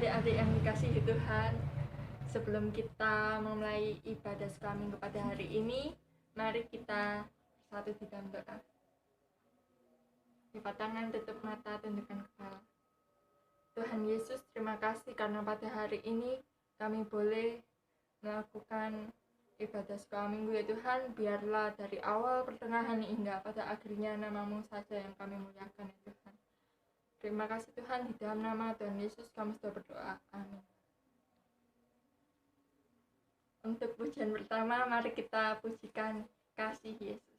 adik-adik yang dikasihi Tuhan, sebelum kita memulai ibadah sekolah minggu pada hari ini, mari kita satu di dalam doa. Lipat tangan, tutup mata, tundukkan kepala. Tuhan Yesus, terima kasih karena pada hari ini kami boleh melakukan ibadah sekolah minggu ya Tuhan. Biarlah dari awal, pertengahan hingga pada akhirnya nama-Mu saja yang kami muliakan ya Tuhan. Terima kasih Tuhan, di dalam nama Tuhan Yesus kami sudah berdoa. Amin. Untuk pujian pertama, mari kita pujikan kasih Yesus.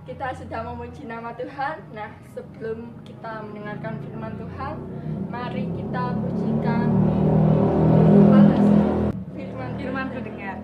Kita sudah memuji nama Tuhan. Nah, sebelum kita mendengarkan firman Tuhan, mari kita pujikan firman pendengar.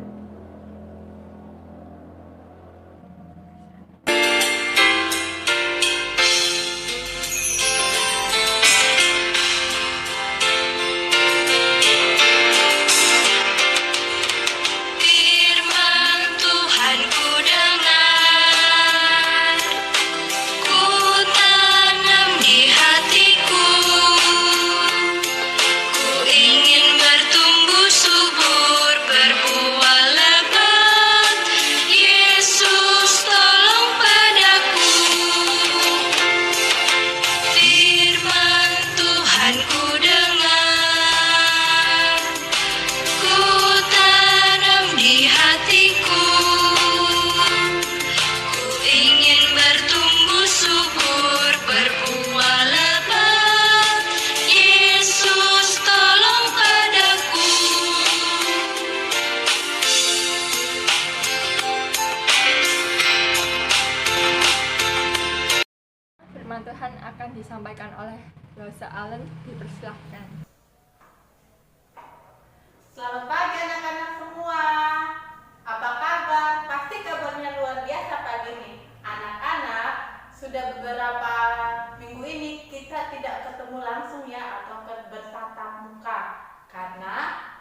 Tuhan akan disampaikan oleh Rosa Allen, dipersilahkan. Selamat pagi anak-anak semua. Apa kabar? Pasti kabarnya luar biasa pagi ini. Anak-anak, sudah beberapa minggu ini kita tidak ketemu langsung ya, atau bertatap muka karena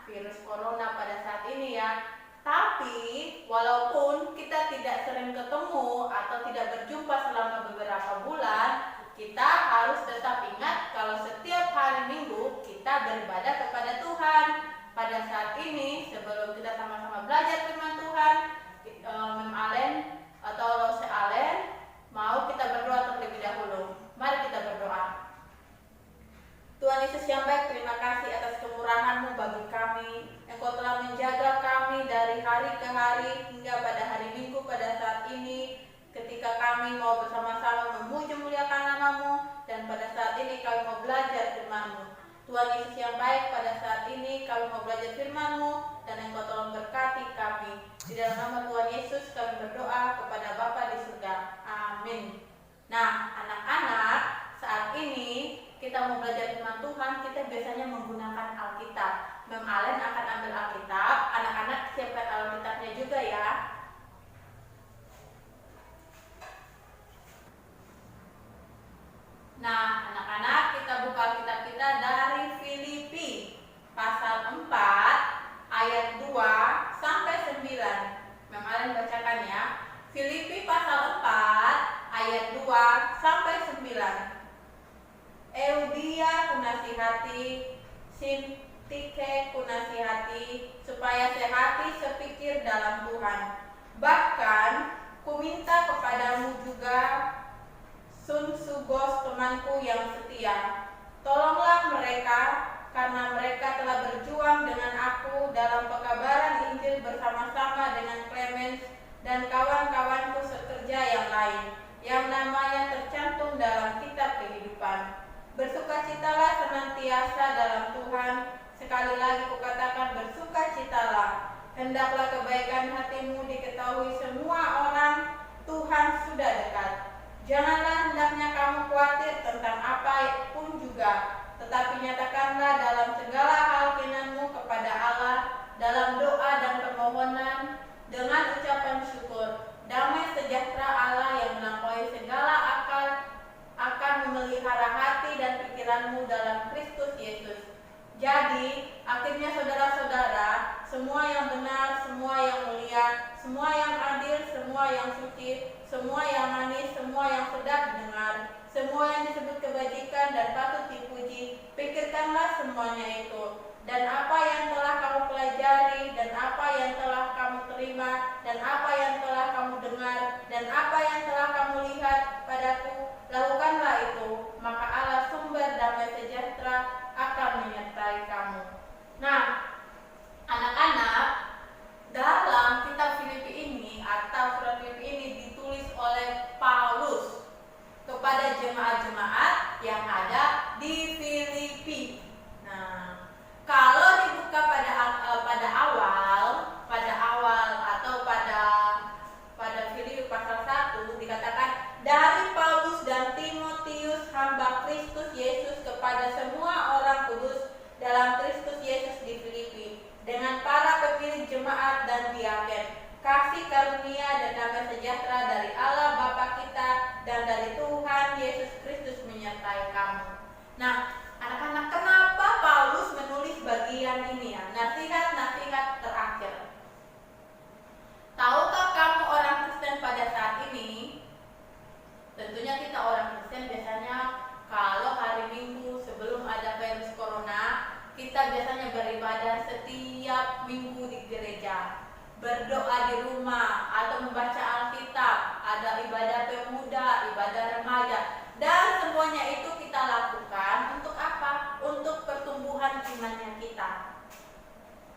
virus corona pada saat ini ya. Tapi walaupun kita tidak sering ketemu atau tidak berjumpa selama beberapa bulan, kita harus tetap ingat kalau setiap hari Minggu kita beribadah kepada Tuhan. Pada saat ini, sebelum kita sama-sama belajar firman Tuhan, Mem Allen atau Rose Allen mau kita berdoa terlebih dahulu. Mari kita berdoa. Tuhan Yesus yang baik, terima kasih atas kemurahan-Mu bagi kami. Engkau telah menjaga kami dari hari Tuhan Yesus yang baik, pada saat ini kami mau belajar firman-Mu dan Engkau tolong berkati kami. Di dalam nama Tuhan Yesus kami berdoa kepada Bapa di surga. Amin. Nah, anak-anak, saat ini kita mau belajar firman Tuhan, kita biasanya menggunakan Alkitab. Mem Allen akan ambil Alkitab, anak-anak siapkan Alkitabnya juga ya. Nah, anak-anak, kita buka Alkitab kita dari Filipi pasal 4 ayat 2 sampai 9. Mem Allen bacakan ya. Filipi pasal 4 ayat 2 sampai 9. Eudia kunasihati, Sintike kunasihati, supaya sehati sepikir dalam Tuhan. Bahkan kuminta kepadamu juga, Sunsugos temanku yang setia, tolonglah mereka, karena mereka telah berjuang dengan aku dalam pekabaran Injil bersama-sama dengan Clemens dan kawan-kawanku sekerja yang lain, yang namanya tercantum dalam kitab kehidupan. Bersukacitalah senantiasa dalam Tuhan. Sekali lagi kukatakan, bersukacitalah. Hendaklah kebaikan hatimu diketahui semua orang, Tuhan sudah dekat. Janganlah hendaknya kamu khawatir tentang apa pun juga, tetapi nyatakanlah dalam segala hal kinanmu kepada Allah, dalam doa dan permohonan, dengan ucapan syukur. Damai sejahtera Allah yang melampaui segala akal akan memelihara hati dan pikiranmu dalam Kristus Yesus. Jadi, akhirnya saudara-saudara, semua yang benar, semua yang mulia, semua yang adil, semua yang suci, semua yang manis, semua yang sedap didengar, semua yang disebut kebajikan dan patut dipuji, pikirkanlah semuanya itu. Dan apa yang telah kamu pelajari, dan apa yang telah kamu terima, dan apa yang telah kamu dengar, dan apa yang telah kamu lihat padaku, lakukanlah itu, maka Allah sumber damai sejahtera akan menyertai kamu. Nah, anak-anak, dalam kitab Filipi ini atau surat Filipi ini ditulis oleh Paulus kepada jemaat-jemaat yang ada di Filipi. Nah, kalau dibuka pada awal atau pada Filipi pasal 1 dikatakan, dari Paulus dan Timotius hamba Kristus Yesus kepada semua orang kudus dalam Kristus Yesus di Filipi, dengan para pemilik jemaat dan diaken, kasih karunia dan damai sejahtera dari Allah Bapa kita dan dari Tuhan Yesus Kristus menyertai kamu. Nah, anak-anak, kenapa Paulus menulis bagian ini ya? Nasihat-nasihat terakhir. Tahukah kamu orang Kristen pada saat ini? Tentunya kita orang Kristen biasanya kalau hari Minggu sebelum ada virus corona, kita biasanya beribadah setiap minggu di gereja, berdoa di rumah atau membaca Alkitab, ada ibadah pemuda, ibadah remaja, dan semuanya itu kita lakukan untuk apa? Untuk pertumbuhan imannya kita.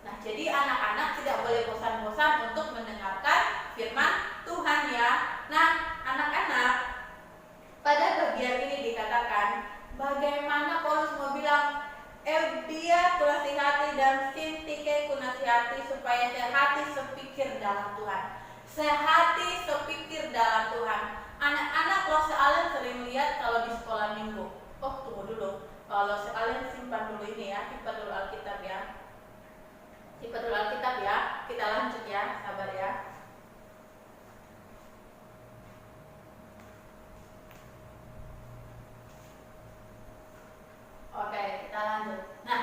Nah, jadi anak-anak tidak boleh bosan-bosan untuk mendengarkan firman Tuhan ya. Nah, anak-anak, pada bagian ini dikatakan bagaimana Paulus mau bilang, Eudia kunasihati dan Sintike kunasihati supaya sehati sepikir dalam Tuhan. Sehati sepikir dalam Tuhan. Anak-anak, lo sealen sering lihat kalau di sekolah minggu. Oh, tunggu dulu. Kalau sealen simpan dulu ini ya, simpan dulu Alkitab ya. Simpan dulu Alkitab ya. Kita lanjut ya, sabar ya. Oke, kita lanjut. Nah,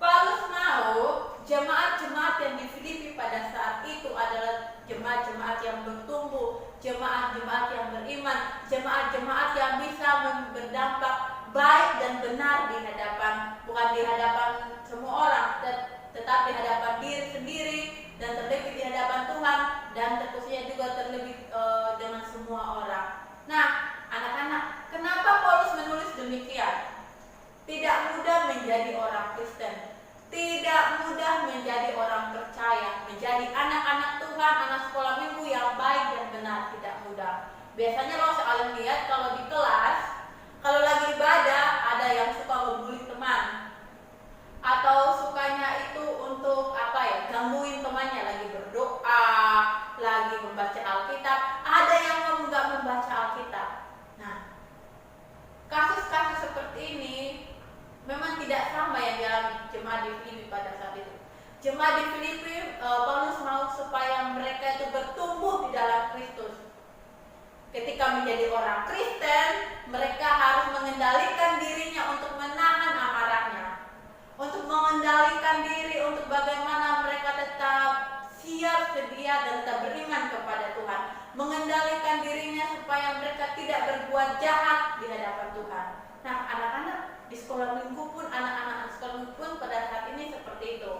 Paulus mau jemaat-jemaat yang di Filipi pada saat itu adalah jemaat-jemaat yang bertumbuh, jemaat-jemaat yang beriman, jemaat-jemaat yang bisa berdampak baik dan benar di hadapan, bukan di hadapan semua orang, tetap di hadapan diri sendiri dan terlebih di hadapan Tuhan, dan tentunya juga terlebih dengan semua orang. Nah, anak-anak, kenapa Paulus menulis demikian? Tidak mudah menjadi orang Kristen, tidak mudah menjadi orang percaya, menjadi anak-anak Tuhan, anak sekolah minggu yang baik dan benar, tidak mudah. Biasanya lo sekalian lihat kalau di kelas, kalau lagi ibadah ada yang suka ngebully teman, tidak sama yang dialami jemaat di Filipi pada saat itu. Jemaat di Filipi, Paulus mau supaya mereka itu bertumbuh di dalam Kristus. Ketika menjadi orang Kristen, mereka harus mengendalikan dirinya untuk menahan amarahnya, untuk mengendalikan diri untuk bagaimana mereka tetap siap, sedia, dan tetap beriman kepada Tuhan, mengendalikan dirinya supaya mereka tidak berbuat jahat di hadapan Tuhan. Nah, anak-anak di sekolah minggu pun, anak-anak sekolah minggu pun pada saat ini seperti itu.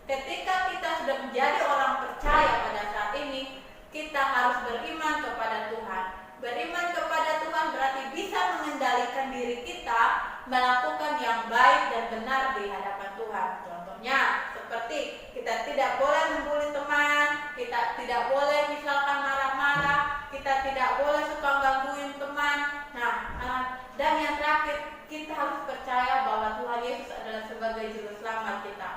Ketika kita sudah menjadi orang percaya pada saat ini, kita harus beriman kepada Tuhan. Beriman kepada Tuhan berarti bisa mengendalikan diri kita melakukan yang baik dan benar di hadapan Tuhan. Contohnya seperti kita tidak boleh membuli teman, kita tidak boleh misalkan marah-marah, kita tidak boleh suka gangguin teman. Nah, dan yang terakhir, kita harus percaya bahwa Tuhan Yesus adalah sebagai juru selamat kita.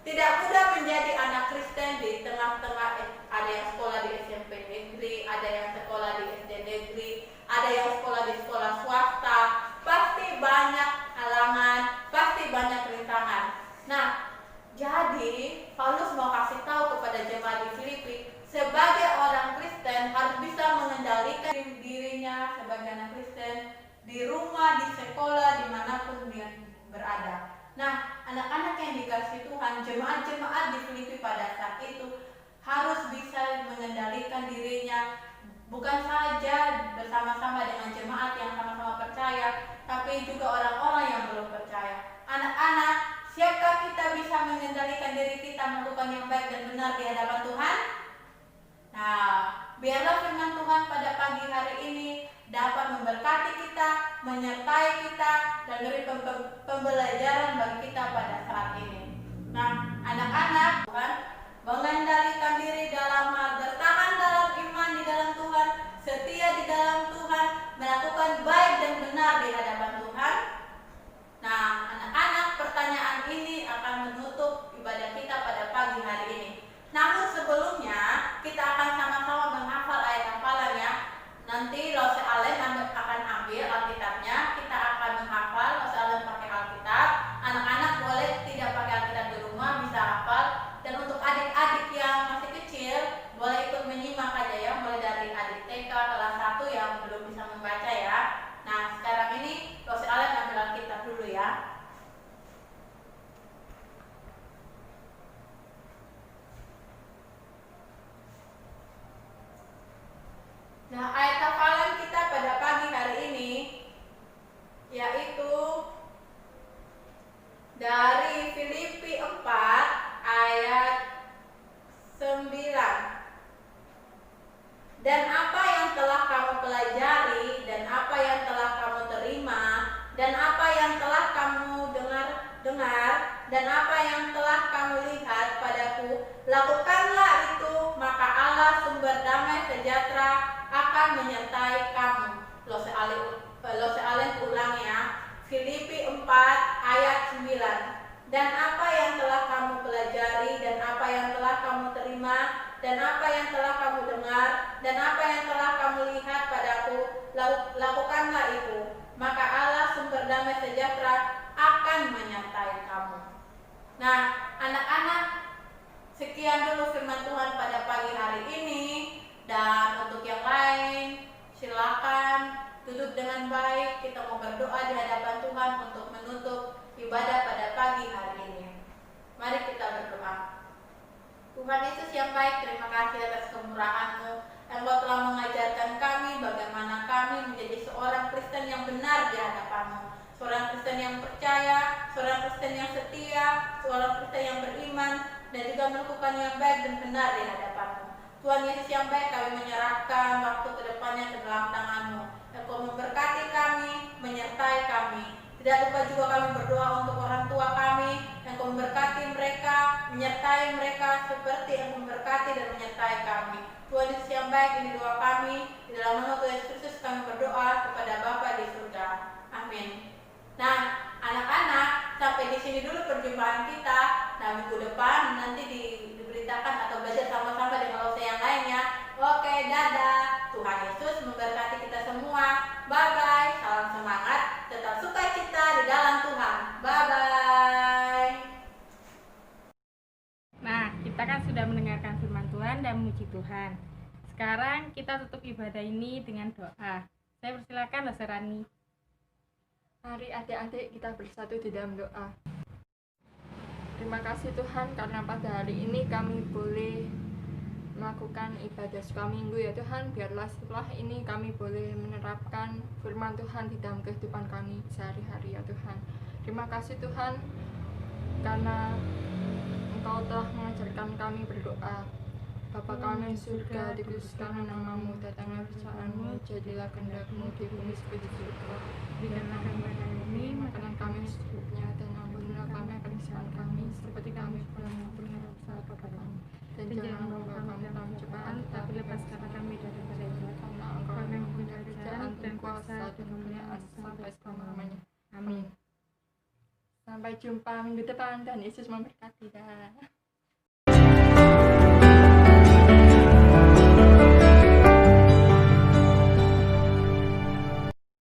Tidak mudah menjadi anak Kristen di tengah-tengah, ada yang sekolah di SMP negeri, ada yang sekolah di SD negeri, ada yang sekolah di sekolah swasta. Pasti banyak halangan, pasti banyak rintangan. Nah, jadi Paulus mau kasih tahu kepada jemaat di Filipi, sebagai orang Kristen harus bisa mengendalikan dirinya sebagai anak Kristen di rumah, di sekolah, dimanapun dia berada. Nah, anak-anak yang dikasihi Tuhan, jemaat-jemaat di Filipi pada saat itu harus bisa mengendalikan dirinya, bukan saja bersama-sama dengan jemaat yang sama-sama percaya, tapi juga orang-orang yang belum percaya. Anak-anak, siapkah kita bisa mengendalikan diri kita melakukan yang baik dan benar di hadapan Tuhan? Nah, biarlah firman Tuhan pada pagi hari ini dapat memberkati kita, menyertai kita, dan beri pembelajaran bagi kita pada saat ini. Nah, anak-anak, Tuhan mengendalikan diri dalam hal bertahan dalam iman di dalam Tuhan, setia di dalam Tuhan, melakukan baik dan benar di hadapan Tuhan. Nah, anak-anak, pertanyaan ini akan menutup ibadah kita pada pagi hari ini. Namun sebelumnya, kita akan sama-sama menghafal ayat hafalannya. Nanti Lose Allen akan ambil Alkitabnya, kita akan menghafal. Lose Allen pakai Alkitab, anak-anak boleh tidak pakai Alkitab di rumah, bisa hafal. Dan untuk adik-adik yang masih kecil, boleh ikut menyimak aja ya, mulai dari adik TK kelas 1 yang belum bisa membaca ya. Nah, sekarang ini Lose Allen ambil Alkitab dulu ya. Nah, ayat hafalan kita pada pagi hari ini yaitu dari Filipi 4 ayat 9. Dan apa yang telah kamu pelajari, dan apa yang telah kamu terima, dan apa yang telah kamu dengar, dan apa yang telah kamu lihat padaku, lakukanlah itu, maka Allah sumber damai sejahtera akan menyertai kamu. Lose Allen ulang ya. Filipi 4 ayat 9. Dan apa yang telah kamu pelajari, dan apa yang telah kamu terima, dan apa yang telah kamu dengar, dan apa yang telah kamu lihat padaku, lakukanlah itu, maka Allah sumber damai sejahtera akan menyertai kamu. Nah, anak-anak, sekian dulu firman Tuhan pada pagi hari ini. Dan untuk yang lain, silakan duduk dengan baik. Kita mau berdoa di hadapan Tuhan untuk menutup ibadah pada pagi hari ini. Mari kita berdoa. Tuhan Yesus yang baik, terima kasih atas kemurahan-Mu. Engkau telah mengajarkan kami bagaimana kami menjadi seorang Kristen yang benar di hadapan-Mu. Seorang Kristen yang percaya, seorang Kristen yang setia, seorang Kristen yang beriman, dan juga melakukan yang baik dan benar di hadapan-Mu. Tuhan Yesus yang baik, kami menyerahkan waktu ke depannya ke dalam tangan-Mu. Engkau memberkati kami, menyertai kami. Tidak lupa juga kami berdoa untuk orang tua kami. Engkau memberkati mereka, menyertai mereka seperti Engkau memberkati dan menyertai kami. Tuhan Yesus yang baik, ini doa kami. Di dalam nama Tuhan Yesus Kristus kami berdoa kepada Bapa di surga. Amin. Nah, anak-anak, sampai di sini dulu perjumpaan kita. Nah, minggu depan nanti diberitakan atau belajar sama-sama dengan Lose yang lainnya. Oke, dadah. Tuhan Yesus memberkati kita semua. Bye-bye. Salam semangat. Tetap sukacita di dalam Tuhan. Bye-bye. kan sudah mendengarkan firman Tuhan dan memuji Tuhan. Sekarang kita tutup ibadah ini dengan doa. Saya persilakan Loster Rani. Mari adik-adik kita bersatu di dalam doa. Terima kasih Tuhan karena pada hari ini kami boleh melakukan ibadah suka minggu ya Tuhan. Biarlah setelah ini kami boleh menerapkan firman Tuhan di dalam kehidupan kami sehari-hari ya Tuhan. Terima kasih Tuhan karena Engkau telah mengajarkan kami berdoa. Bapa kami yang surga, dikuduskanlah namamu, datanglah kerajaanmu, jadilah kehendak-Mu di bumi seperti di surga. Berikanlah kami pada hari ini makanan kami secukupnya, dan ampunilah kami akan kesalahan kami, seperti kami pun mengampuni dosa kepada kami. Dan jangan membawa kami dalam cobaan, tetapi lepaskanlah kami daripada jahat. Karena Engkau yang mempunyai kerajaan dan kuasa dan kemuliaan sampai selama-lamanya. Amin. Sampai jumpa minggu depan dan Yesus memberkati. Dah.